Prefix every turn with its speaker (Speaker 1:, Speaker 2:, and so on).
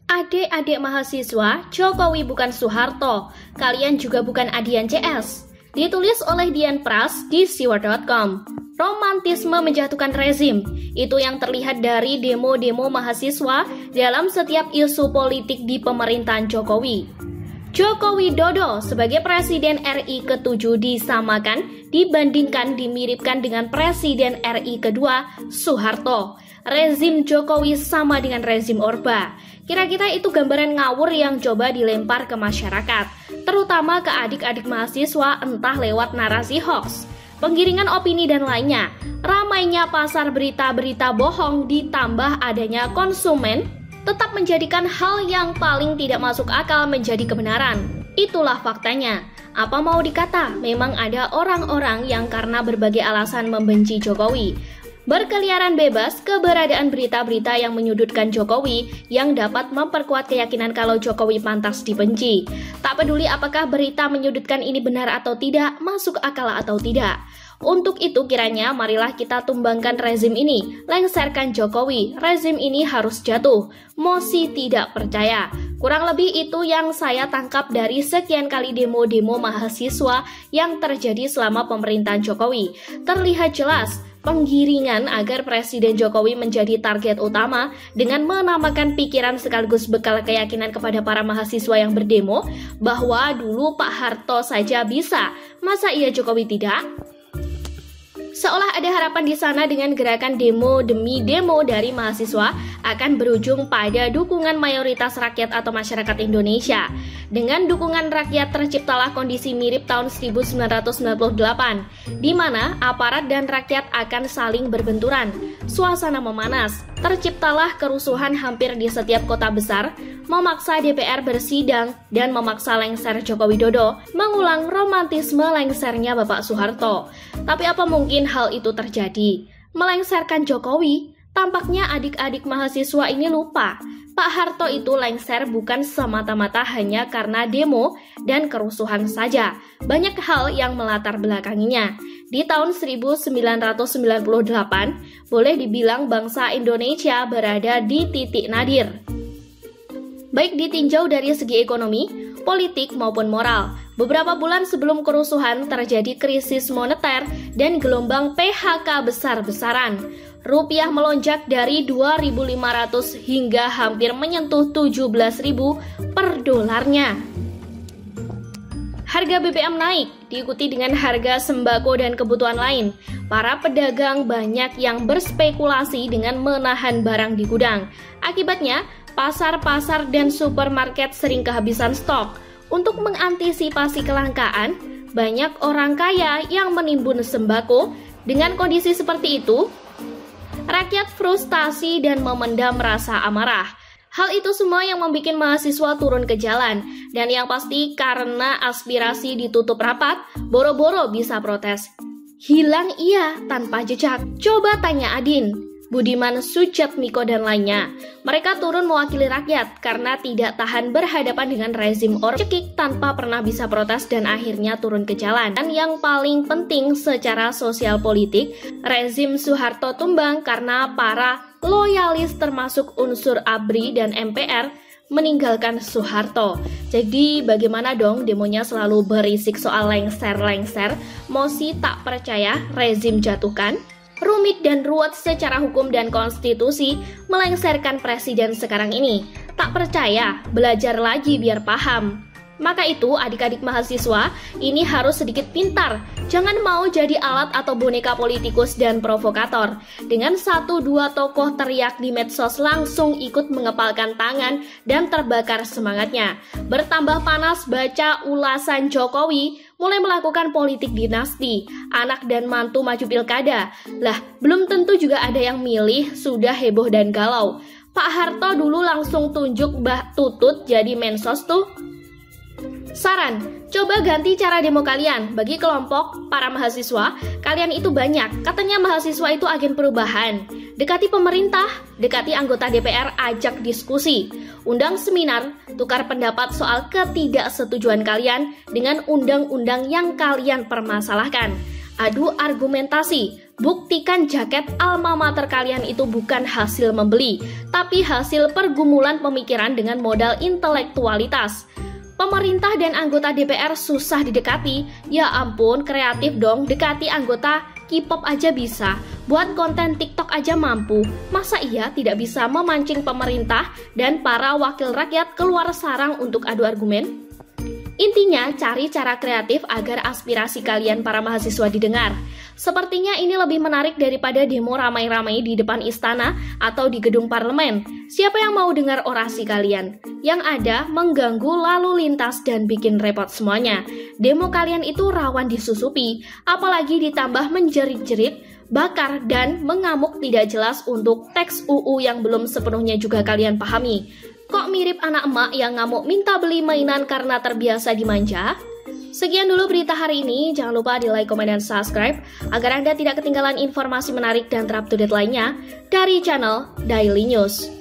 Speaker 1: Adik-adik mahasiswa, Jokowi bukan Soeharto, kalian juga bukan Adian CS. Ditulis oleh Dian Pras di siwar.com. Romantisme menjatuhkan rezim, itu yang terlihat dari demo-demo mahasiswa dalam setiap isu politik di pemerintahan Jokowi. Joko Widodo sebagai Presiden RI ke-7 disamakan, dibandingkan dimiripkan dengan Presiden RI kedua, Soeharto. Rezim Jokowi sama dengan rezim Orba. Kira-kira itu gambaran ngawur yang coba dilempar ke masyarakat, terutama ke adik-adik mahasiswa entah lewat narasi hoax, penggiringan opini dan lainnya. Ramainya pasar berita-berita bohong ditambah adanya konsumen tetap menjadikan hal yang paling tidak masuk akal menjadi kebenaran. Itulah faktanya. Apa mau dikata, memang ada orang-orang yang karena berbagai alasan membenci Jokowi. Berkeliaran bebas keberadaan berita-berita yang menyudutkan Jokowi yang dapat memperkuat keyakinan kalau Jokowi pantas dibenci. Tak peduli apakah berita menyudutkan ini benar atau tidak, masuk akal atau tidak. Untuk itu kiranya marilah kita tumbangkan rezim ini, lengserkan Jokowi, rezim ini harus jatuh. Mosi tidak percaya. Kurang lebih itu yang saya tangkap dari sekian kali demo-demo mahasiswa yang terjadi selama pemerintahan Jokowi. Terlihat jelas penggiringan agar Presiden Jokowi menjadi target utama dengan menamakan pikiran sekaligus bekal keyakinan kepada para mahasiswa yang berdemo bahwa dulu Pak Harto saja bisa, masa iya Jokowi tidak? Seolah ada harapan di sana dengan gerakan demo demi demo dari mahasiswa akan berujung pada dukungan mayoritas rakyat atau masyarakat Indonesia. Dengan dukungan rakyat terciptalah kondisi mirip tahun 1998, di mana aparat dan rakyat akan saling berbenturan. Suasana memanas, terciptalah kerusuhan hampir di setiap kota besar, memaksa DPR bersidang, dan memaksa lengser Joko Widodo mengulang romantisme lengsernya Bapak Soeharto. Tapi apa mungkin hal itu terjadi? Melengserkan Jokowi, tampaknya adik-adik mahasiswa ini lupa. Pak Harto itu lengser bukan semata-mata hanya karena demo dan kerusuhan saja. Banyak hal yang melatar belakanginya. Di tahun 1998, boleh dibilang bangsa Indonesia berada di titik nadir. Baik ditinjau dari segi ekonomi, politik maupun moral. Beberapa bulan sebelum kerusuhan terjadi krisis moneter dan gelombang PHK besar-besaran. Rupiah melonjak dari 2.500 hingga hampir menyentuh 17.000 per dolarnya. Harga BBM naik, diikuti dengan harga sembako dan kebutuhan lain. Para pedagang banyak yang berspekulasi dengan menahan barang di gudang. Akibatnya, pasar-pasar dan supermarket sering kehabisan stok. Untuk mengantisipasi kelangkaan, banyak orang kaya yang menimbun sembako. Dengan kondisi seperti itu, rakyat frustasi dan memendam rasa amarah. Hal itu semua yang membuat mahasiswa turun ke jalan. Dan yang pasti karena aspirasi ditutup rapat, boro-boro bisa protes. Hilang iya tanpa jejak. Coba tanya Adin, Budiman Sujatmiko dan lainnya. Mereka turun mewakili rakyat karena tidak tahan berhadapan dengan rezim Orba cekik tanpa pernah bisa protes dan akhirnya turun ke jalan. Dan yang paling penting secara sosial politik, rezim Soeharto tumbang karena para loyalis termasuk unsur ABRI dan MPR meninggalkan Soeharto. Jadi bagaimana dong demonya selalu berisik soal lengser-lengser, mosi tak percaya, rezim jatuhkan? Rumit dan ruwet secara hukum dan konstitusi melengserkan presiden sekarang ini. Tak percaya, belajar lagi biar paham. Maka itu adik-adik mahasiswa ini harus sedikit pintar. Jangan mau jadi alat atau boneka politikus dan provokator. Dengan 1-2 tokoh teriak di medsos langsung ikut mengepalkan tangan dan terbakar semangatnya. Bertambah panas baca ulasan Jokowi, mulai melakukan politik dinasti, anak dan mantu maju pilkada. Lah, belum tentu juga ada yang milih, sudah heboh dan galau. Pak Harto dulu langsung tunjuk Mbah Tutut jadi mensos tuh. Saran, coba ganti cara demo kalian. Bagi kelompok para mahasiswa, kalian itu banyak. Katanya mahasiswa itu agen perubahan. Dekati pemerintah, dekati anggota DPR, ajak diskusi. Undang seminar, tukar pendapat soal ketidaksetujuan kalian dengan undang-undang yang kalian permasalahkan. Adu argumentasi, buktikan jaket alma mater kalian itu bukan hasil membeli, tapi hasil pergumulan pemikiran dengan modal intelektualitas. Pemerintah dan anggota DPR susah didekati, ya ampun kreatif dong, dekati anggota K-pop aja bisa, buat konten TikTok aja mampu, masa iya tidak bisa memancing pemerintah dan para wakil rakyat keluar sarang untuk adu argumen? Intinya, cari cara kreatif agar aspirasi kalian para mahasiswa didengar. Sepertinya ini lebih menarik daripada demo ramai-ramai di depan istana atau di gedung parlemen. Siapa yang mau dengar orasi kalian? Yang ada mengganggu lalu lintas dan bikin repot semuanya. Demo kalian itu rawan disusupi, apalagi ditambah menjerit-jerit, bakar, dan mengamuk tidak jelas untuk teks UU yang belum sepenuhnya juga kalian pahami. Kok mirip anak emak yang ngamuk minta beli mainan karena terbiasa dimanja? Sekian dulu berita hari ini, jangan lupa di like, komen, dan subscribe agar Anda tidak ketinggalan informasi menarik dan terupdate lainnya dari channel Daily News.